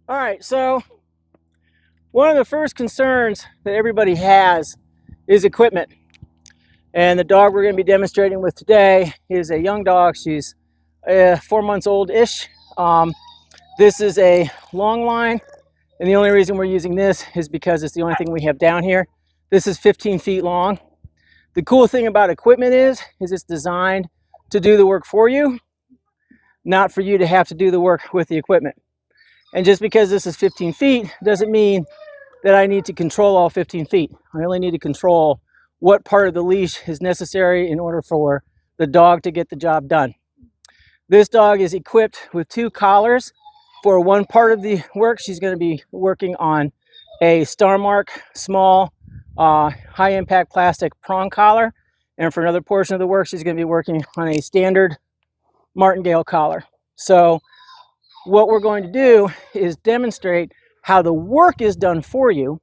All right, so one of the first concerns that everybody has is equipment. And the dog we're going to be demonstrating with today is a young dog. She's 4 months old-ish. This is a long line, and the only reason we're using this is because it's the only thing we have down here. This is 15 feet long. The cool thing about equipment is it's designed to do the work for you, not for you to have to do the work with the equipment. And just because this is 15 feet doesn't mean that I need to control all 15 feet. I only need to control what part of the leash is necessary in order for the dog to get the job done. This dog is equipped with 2 collars. For one part of the work, she's going to be working on a Star Mark small high impact plastic prong collar. And for another portion of the work, she's going to be working on a standard martingale collar. So what we're going to do is demonstrate how the work is done for you.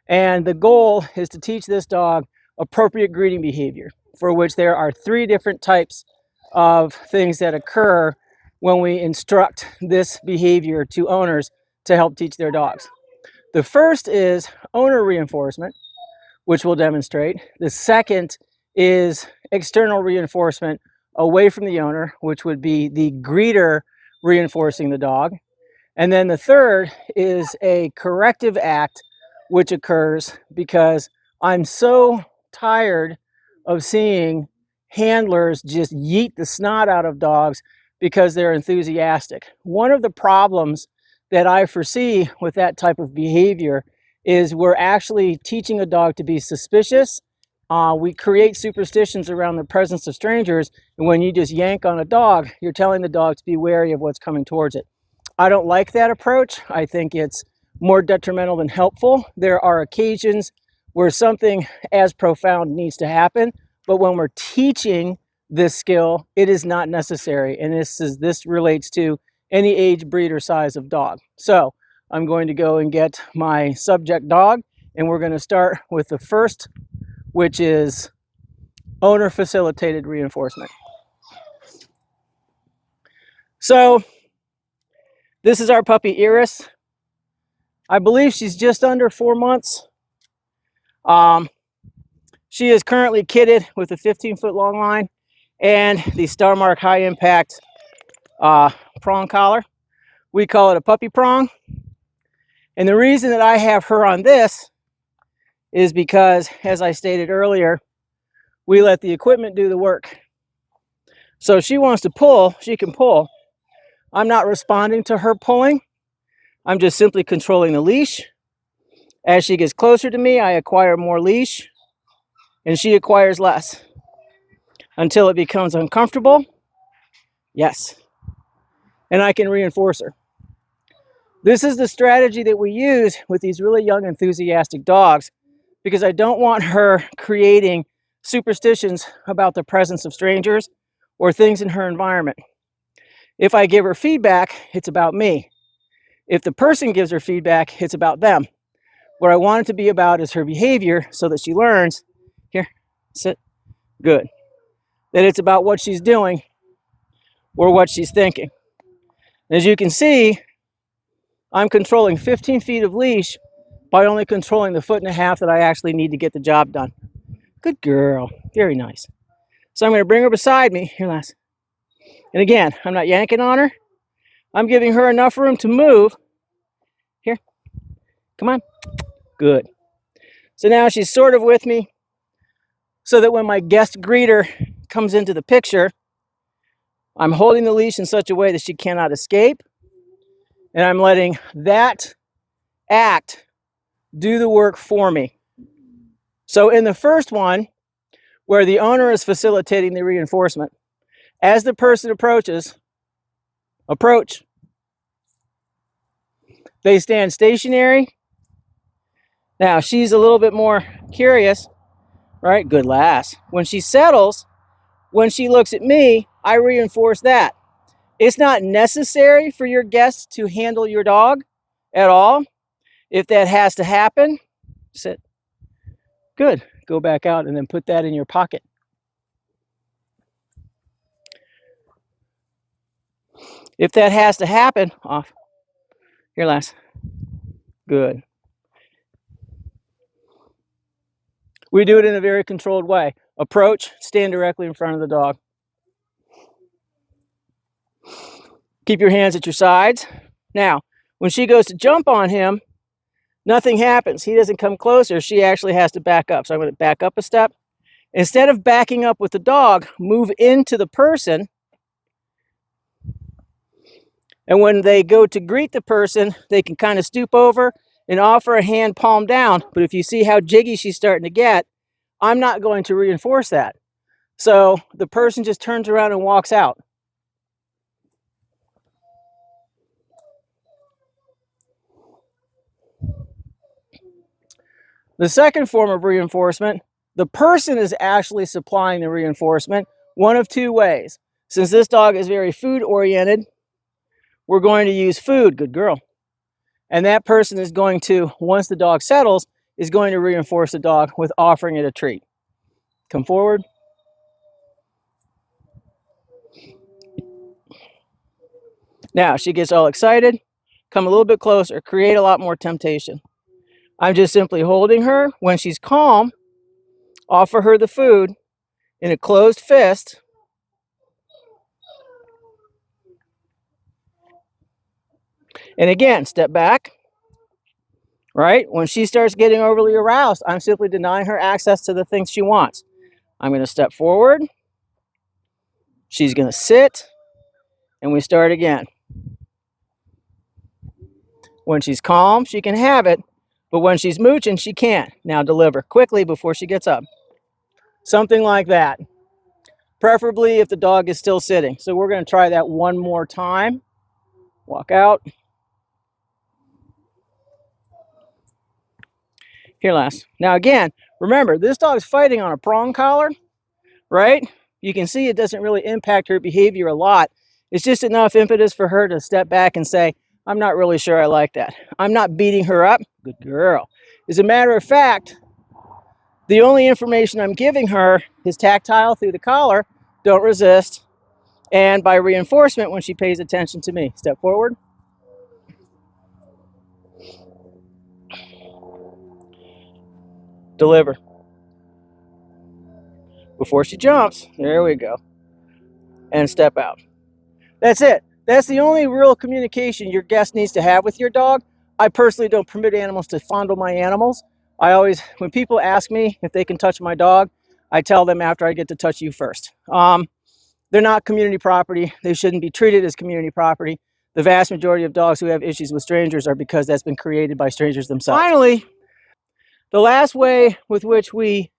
And the goal is to teach this dog appropriate greeting behavior, for which there are 3 different types of things that occur when we instruct this behavior to owners to help teach their dogs. The first is owner reinforcement, which we'll demonstrate. The second is external reinforcement away from the owner, which would be the greeter reinforcing the dog. And then the third is a corrective act, which occurs because I'm so tired of seeing handlers just yeet the snot out of dogs because they're enthusiastic. One of the problems that I foresee with that type of behavior is we're actually teaching a dog to be suspicious. We create superstitions around the presence of strangers, and when you just yank on a dog, you're telling the dog to be wary of what's coming towards it. I don't like that approach. I think it's more detrimental than helpful. There are occasions where something as profound needs to happen, but when we're teaching this skill, it is not necessary. And this relates to any age, breed, or size of dog. So I'm going to go and get my subject dog, and we're going to start with the first, which is owner facilitated reinforcement. So this is our puppy Iris. I believe she's just under 4 months. She is currently kitted with a 15-foot long line and the Star Mark high impact prong collar. We call it a puppy prong. And the reason that I have her on this is because, as I stated earlier, we let the equipment do the work. So if she wants to pull, she can pull. I'm not responding to her pulling. I'm just simply controlling the leash. As she gets closer to me, I acquire more leash, and she acquires less until it becomes uncomfortable. Yes. And I can reinforce her. This is the strategy that we use with these really young, enthusiastic dogs, because I don't want her creating superstitions about the presence of strangers or things in her environment. If I give her feedback, it's about me. If the person gives her feedback, it's about them. What I want it to be about is her behavior, so that she learns, here, sit, good, that it's about what she's doing or what she's thinking. As you can see, I'm controlling 15 feet of leash by only controlling the 1.5 feet that I actually need to get the job done. Good girl, very nice. So I'm going to bring her beside me, here, Lass. And again, I'm not yanking on her. I'm giving her enough room to move. Here, come on, good. So now she's sort of with me, so that when my guest greeter comes into the picture, I'm holding the leash in such a way that she cannot escape, and I'm letting that act do the work for me. So in the first one, where the owner is facilitating the reinforcement, as the person approaches, approach. They stand stationary. Now she's a little bit more curious, right? Good lass. When she settles, when she looks at me, I reinforce that. It's not necessary for your guests to handle your dog at all. If that has to happen, sit. Good. Go back out and then put that in your pocket. If that has to happen, off. Here, Lass. Good. We do it in a very controlled way. Approach, stand directly in front of the dog. Keep your hands at your sides. Now, when she goes to jump on him, nothing happens. He doesn't come closer. She actually has to back up. So I'm going to back up a step. Instead of backing up with the dog, move into the person. And when they go to greet the person, they can kind of stoop over and offer a hand palm down. But if you see how jiggy she's starting to get, I'm not going to reinforce that. So the person just turns around and walks out. The second form of reinforcement, the person is actually supplying the reinforcement one of two ways. Since this dog is very food oriented, we're going to use food, good girl. And that person is going to, once the dog settles, is going to reinforce the dog with offering it a treat. Come forward. Now she gets all excited, come a little bit closer, create a lot more temptation. I'm just simply holding her. When she's calm, offer her the food in a closed fist. And again, step back, right? When she starts getting overly aroused, I'm simply denying her access to the things she wants. I'm going to step forward. She's going to sit, and we start again. When she's calm, she can have it, but when she's mooching, she can't. Now deliver quickly before she gets up. Something like that. Preferably if the dog is still sitting. So we're going to try that one more time. Walk out. Here, Lass. Now again, remember, this dog's fighting on a prong collar, right? You can see it doesn't really impact her behavior a lot. It's just enough impetus for her to step back and say, I'm not really sure I like that. I'm not beating her up. Good girl. As a matter of fact, the only information I'm giving her is tactile through the collar. Don't resist. And by reinforcement when she pays attention to me. Step forward. Deliver. Before she jumps, there we go. And step out. That's it. That's the only real communication your guest needs to have with your dog. I personally don't permit animals to fondle my animals. I always, when people ask me if they can touch my dog, I tell them after I get to touch you first. They're not community property. They shouldn't be treated as community property. The vast majority of dogs who have issues with strangers are because that's been created by strangers themselves. Finally, the last way with which we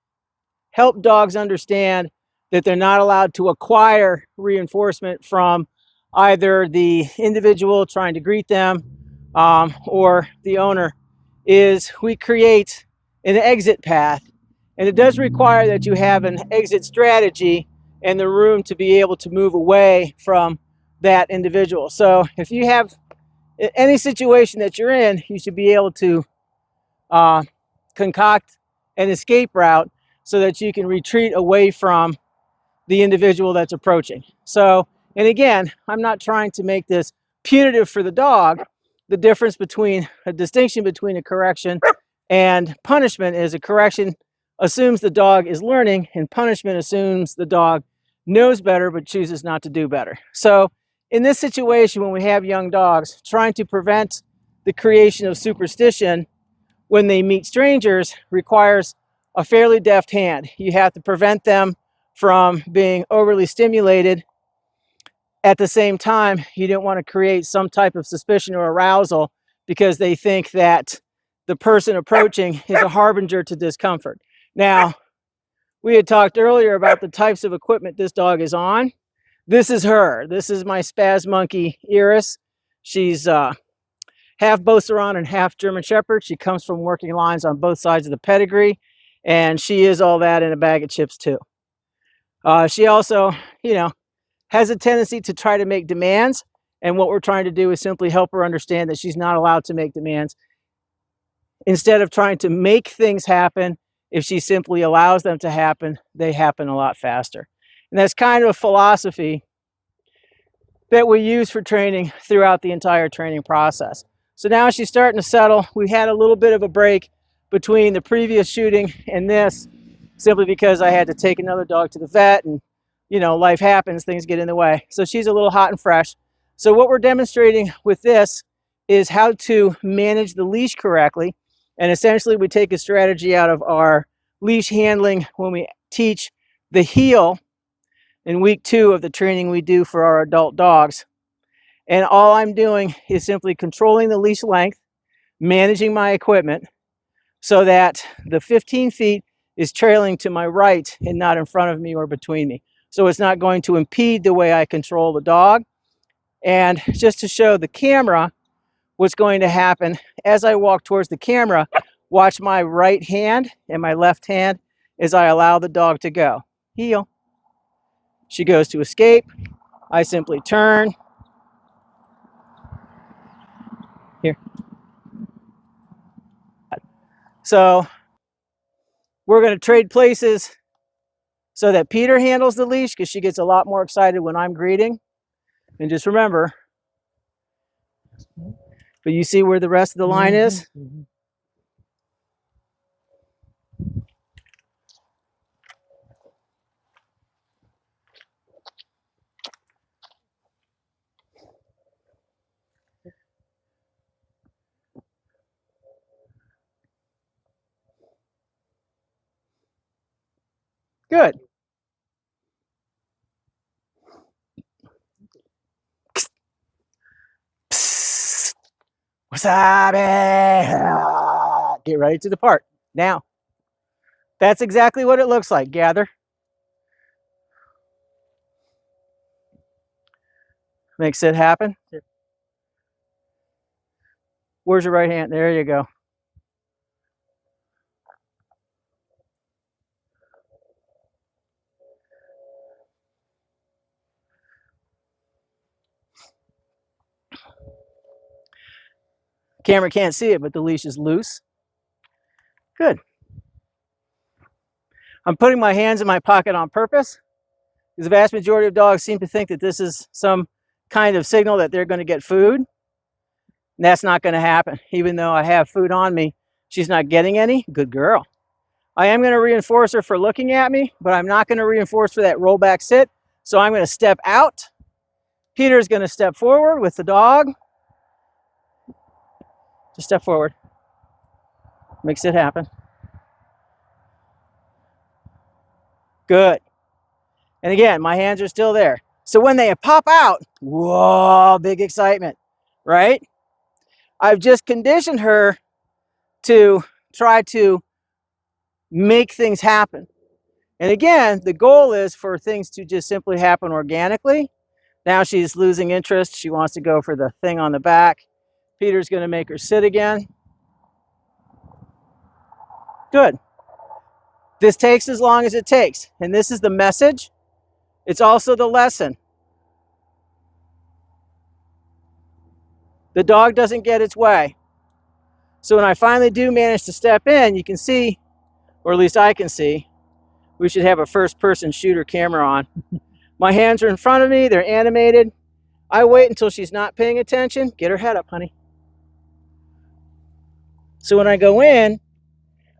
help dogs understand that they're not allowed to acquire reinforcement from either the individual trying to greet them or the owner is we create an exit path. And it does require that you have an exit strategy and the room to be able to move away from that individual. So if you have any situation that you're in, you should be able to concoct an escape route so that you can retreat away from the individual that's approaching. So, and again, I'm not trying to make this punitive for the dog. The difference between a distinction between a correction and punishment is a correction assumes the dog is learning and punishment assumes the dog knows better but chooses not to do better. So in this situation, when we have young dogs, trying to prevent the creation of superstition when they meet strangers requires a fairly deft hand. You have to prevent them from being overly stimulated. At the same time, you don't want to create some type of suspicion or arousal because they think that the person approaching is a harbinger to discomfort. Now, we had talked earlier about the types of equipment this dog is on. This is her. This is my Spaz Monkey, Iris. She's half Beauceron and half German Shepherd. She comes from working lines on both sides of the pedigree, and she is all that in a bag of chips too. She also, has a tendency to try to make demands, and what we're trying to do is simply help her understand that she's not allowed to make demands. Instead of trying to make things happen, if she simply allows them to happen, they happen a lot faster. And that's kind of a philosophy that we use for training throughout the entire training process. So now she's starting to settle. We had a little bit of a break between the previous shooting and this, simply because I had to take another dog to the vet, and you know, life happens, things get in the way. So she's a little hot and fresh. So what we're demonstrating with this is how to manage the leash correctly. And essentially we take a strategy out of our leash handling when we teach the heel in week 2 of the training we do for our adult dogs. And all I'm doing is simply controlling the leash length, managing my equipment so that the 15 feet is trailing to my right and not in front of me or between me. So it's not going to impede the way I control the dog. And just to show the camera what's going to happen, as I walk towards the camera, watch my right hand and my left hand as I allow the dog to go. Heel. She goes to escape. I simply turn. Here. So we're going to trade places so that Peter handles the leash, because she gets a lot more excited when I'm greeting. And just remember, but you see where the rest of the line is? Good. Wasabi. Get ready to depart. Now, that's exactly what it looks like. Gather. Makes it happen. Where's your right hand? There you go. Camera can't see it, but the leash is loose. Good. I'm putting my hands in my pocket on purpose, because the vast majority of dogs seem to think that this is some kind of signal that they're going to get food. And that's not going to happen. Even though I have food on me, she's not getting any. Good girl. I am going to reinforce her for looking at me, but I'm not going to reinforce for that rollback sit. So I'm going to step out. Peter's going to step forward with the dog. Just step forward. Makes it happen. Good. And again, my hands are still there. So when they pop out, whoa, big excitement, right? I've just conditioned her to try to make things happen. And again, the goal is for things to just simply happen organically. Now she's losing interest. She wants to go for the thing on the back. Peter's going to make her sit again. Good. This takes as long as it takes. And this is the message. It's also the lesson. The dog doesn't get its way. So when I finally do manage to step in, you can see, or at least I can see, we should have a first-person shooter camera on. My hands are in front of me. They're animated. I wait until she's not paying attention. Get her head up, honey. So when I go in,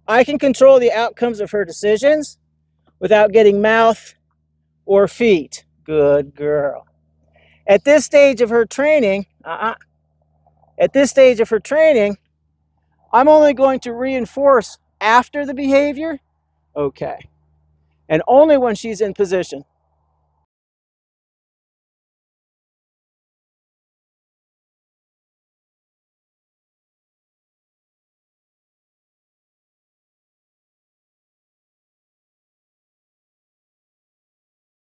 I can control the outcomes of her decisions without getting mouth or feet. Good girl. At this stage of her training, I'm only going to reinforce after the behavior. Okay. And only when she's in position.